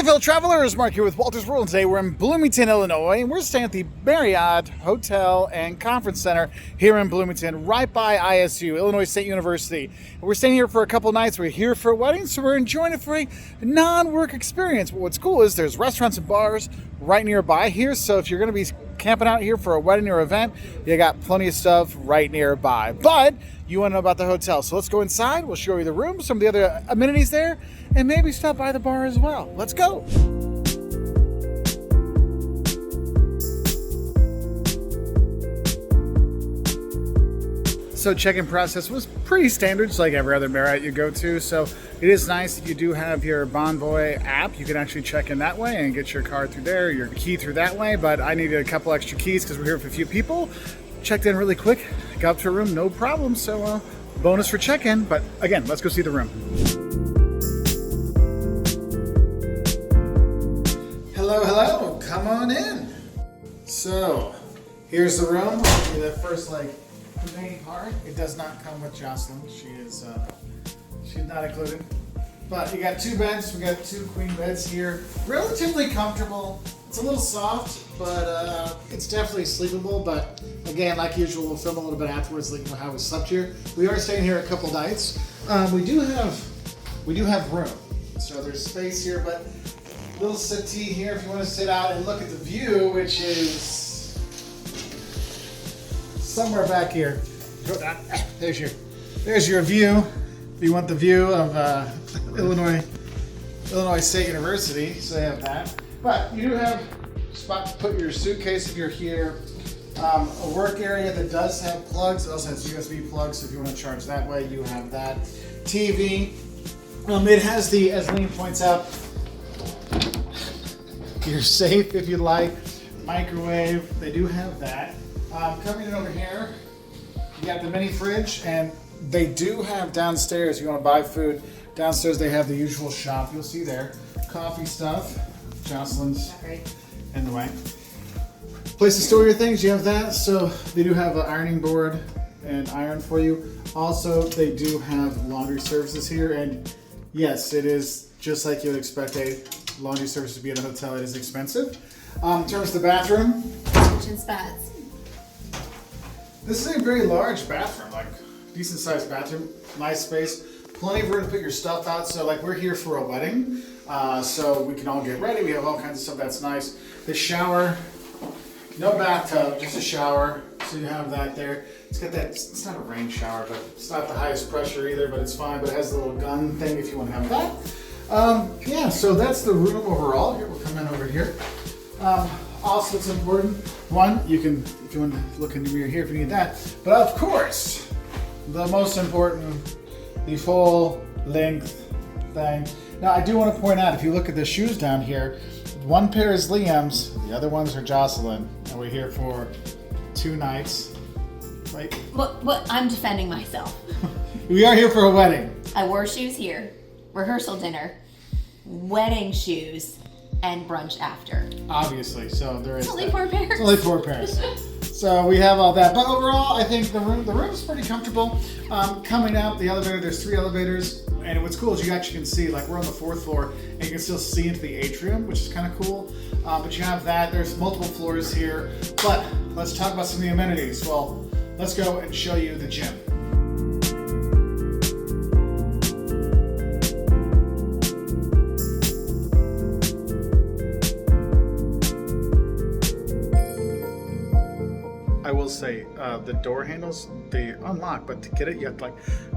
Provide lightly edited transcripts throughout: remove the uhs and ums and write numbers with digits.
Hey, fellow travelers, Mark here with Walter's World. Today we're in Bloomington, Illinois, and we're staying at the Marriott Hotel and Conference Center here in Bloomington, right by ISU, Illinois State University. And we're staying here for a couple nights. We're here for a wedding, so we're enjoying it for a non-work experience. But what's cool is there's restaurants and bars right nearby here, so if you're going to be camping out here for a wedding or event, you got plenty of stuff right nearby. But you want to know about the hotel, so let's go inside. We'll show you the room, some of the other amenities there, and maybe stop by the bar as well. Let's go. So check-in process was pretty standard, just like every other Marriott you go to. So it is nice that you do have your Bonvoy app. You can actually check in that way and get your card through there, your key through that way. But I needed a couple extra keys because we're here for a few people. Checked in really quick, got up to a room, no problem. So bonus for check-in. But again, let's go see the room. Hello, hello, come on in. So here's the room. I'll give you the first the main part. It does not come with Jocelyn. She's not included. But you got two beds. We got two queen beds here. Relatively comfortable. It's a little soft, but it's definitely sleepable. But again, like usual, we'll film a little bit afterwards, like how we slept here. We are staying here a couple nights. We do have room, so there's space here. But little settee here if you want to sit out and look at the view, which is somewhere back here. There's your view. If you want the view of Illinois State University, so you have that. But you do have a spot to put your suitcase if you're here. A work area that does have plugs. It also has USB plugs, so if you want to charge that way, you have that. TV. It has the, as Lean points out, you're safe if you like. Microwave. They do have that. Coming in over here, you got the mini fridge, and they do have downstairs, if you want to buy food, downstairs they have the usual shop, you'll see there. Coffee stuff, Jocelyn's in the way. Place to store your things, you have that, so they do have an ironing board and iron for you. Also, they do have laundry services here, and yes, it is just like you would expect a laundry service to be in a hotel. It is expensive. In terms of the bathroom, kitchen spots. This is a very large bathroom, like decent sized bathroom, nice space, plenty of room to put your stuff out. So like we're here for a wedding, so we can all get ready. We have all kinds of stuff that's nice. The shower, no bathtub, just a shower. So you have that there. It's got that, it's not a rain shower, but it's not the highest pressure either, but it's fine. But it has a little gun thing if you want to have that. Yeah, so that's the room overall. Here, we'll come in over here. Also, it's important, one, you can, if you want to look in the mirror here if you need that, but of course, the most important, the full length thing. Now, I do want to point out, if you look at the shoes down here, one pair is Liam's, the other ones are Jocelyn, and we're here for 2 nights. Right? What? I'm defending myself. We are here for a wedding. I wore shoes here, rehearsal dinner, wedding shoes, and brunch after. Obviously, so there is. It's only 4 pairs. It's only 4 pairs. So we have all that, but overall, I think the room's pretty comfortable. Coming out the elevator, there's 3 elevators, and what's cool is you actually can see, like we're on the 4th floor, and you can still see into the atrium, which is kind of cool. But you have that. There's multiple floors here. But let's talk about some of the amenities. Well, let's go and show you the gym. I will say the door handles, they unlock, but to get it you have to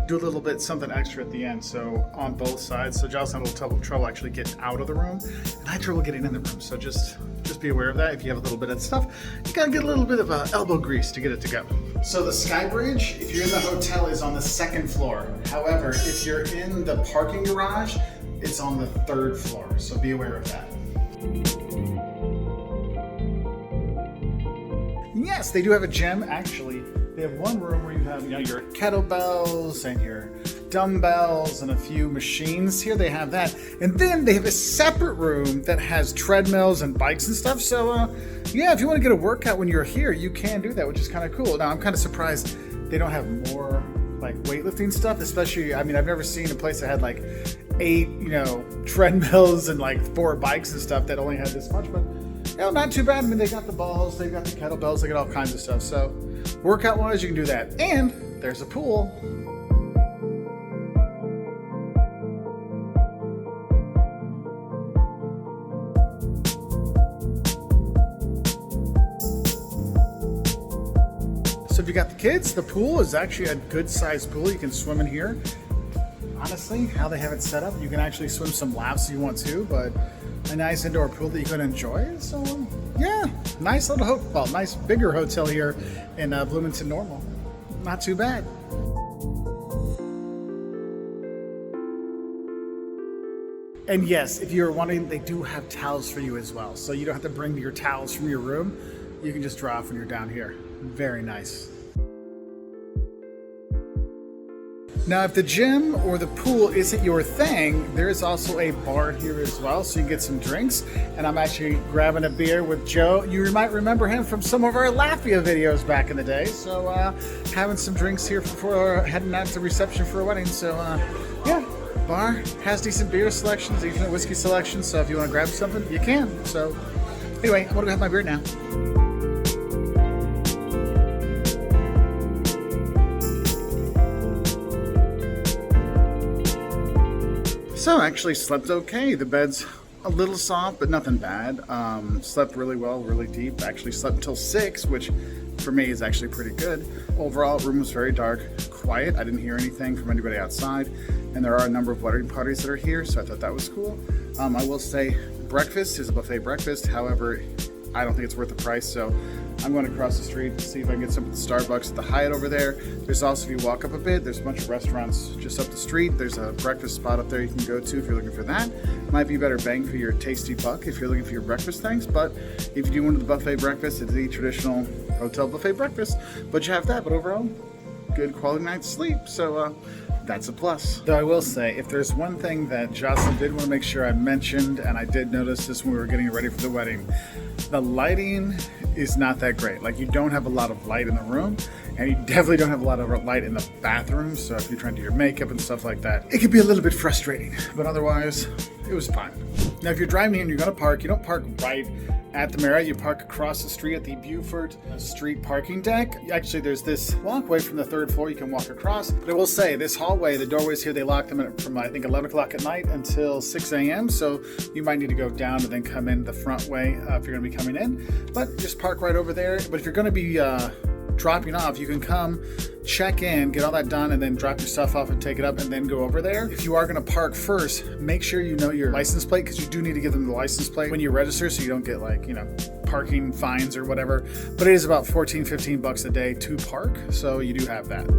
do a little bit something extra at the end, so on both sides. So Jocelyn had a little trouble actually getting out of the room, and I had trouble getting in the room, so just be aware of that. If you have a little bit of stuff, you gotta get a little bit of elbow grease to get it to go. So the sky bridge, if you're in the hotel, is on the 2nd floor. However, if you're in the parking garage, it's on the 3rd floor, so be aware of that. Yes, they do have a gym. Actually, they have one room where you have your kettlebells and your dumbbells and a few machines. Here they have that. And then they have a separate room that has treadmills and bikes and stuff. So yeah, if you want to get a workout when you're here, you can do that, which is kind of cool. Now, I'm kind of surprised they don't have more like weightlifting stuff, especially, I mean, I've never seen a place that had like 8, treadmills and like 4 bikes and stuff that only had this much, but not too bad. I mean, they got the balls, they got the kettlebells, they got all kinds of stuff. So workout wise, you can do that. And there's a pool. So if you got the kids, the pool is actually a good sized pool. You can swim in here. Honestly, how they have it set up, you can actually swim some laps if you want to, but a nice indoor pool that you can enjoy. So yeah, nice little nice bigger hotel here in Bloomington Normal. Not too bad. And yes, if you're wanting, they do have towels for you as well. So you don't have to bring your towels from your room. You can just draw off when you're down here. Very nice. Now, if the gym or the pool isn't your thing, there is also a bar here as well, so you can get some drinks. And I'm actually grabbing a beer with Joe. You might remember him from some of our Lafayette videos back in the day. So having some drinks here before heading out to reception for a wedding. So yeah, bar has decent beer selections, even a whiskey selection. So if you want to grab something, you can. So anyway, I'm gonna go have my beer now. So I actually slept okay. The bed's a little soft, but nothing bad. Slept really well, really deep. Actually slept until 6, which for me is actually pretty good. Overall, room was very dark, quiet. I didn't hear anything from anybody outside. And there are a number of wedding parties that are here, so I thought that was cool. I will say breakfast is a buffet breakfast. However, I don't think it's worth the price, so I'm going to cross the street to see if I can get some at the Starbucks at the Hyatt over there. There's also, if you walk up a bit, there's a bunch of restaurants just up the street. There's a breakfast spot up there you can go to if you're looking for that. Might be better bang for your tasty buck if you're looking for your breakfast things, but if you do want the buffet breakfast, it's the traditional hotel buffet breakfast, but you have that. But overall, good quality night's sleep, so that's a plus. Though I will say, if there's one thing that Jocelyn did want to make sure I mentioned, and I did notice this when we were getting ready for the wedding, the lighting is not that great. Like, you don't have a lot of light in the room, and you definitely don't have a lot of light in the bathroom. So if you're trying to do your makeup and stuff like that, it could be a little bit frustrating, but otherwise it was fine. Now, if you're driving in and you're gonna park, you don't park right at the Marriott, you park across the street at the Buford Street parking deck. Actually, there's this walkway from the 3rd floor you can walk across. But I will say, this hallway, the doorways here, they lock them from I think 11 o'clock at night until 6 a.m. So you might need to go down and then come in the front way if you're gonna be coming in. But just park right over there. But if you're gonna be dropping off, you can come, check in, get all that done, and then drop your stuff off and take it up and then go over there. If you are going to park first, make sure you know your license plate, because you do need to give them the license plate when you register, so you don't get like, parking fines or whatever. But it is about $14-15 a day to park, so you do have that.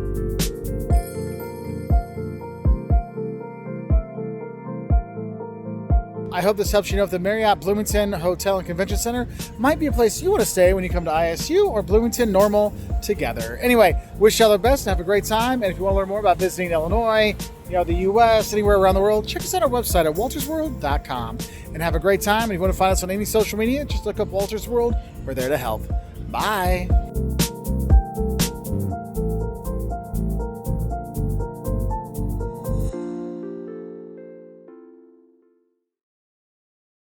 I hope this helps you know if the Marriott Bloomington Hotel and Convention Center might be a place you want to stay when you come to ISU or Bloomington Normal together. Anyway, wish y'all the best and have a great time. And if you want to learn more about visiting Illinois, the U.S., anywhere around the world, check us out on our website at waltersworld.com. And have a great time. And if you want to find us on any social media, just look up Walters World. We're there to help. Bye.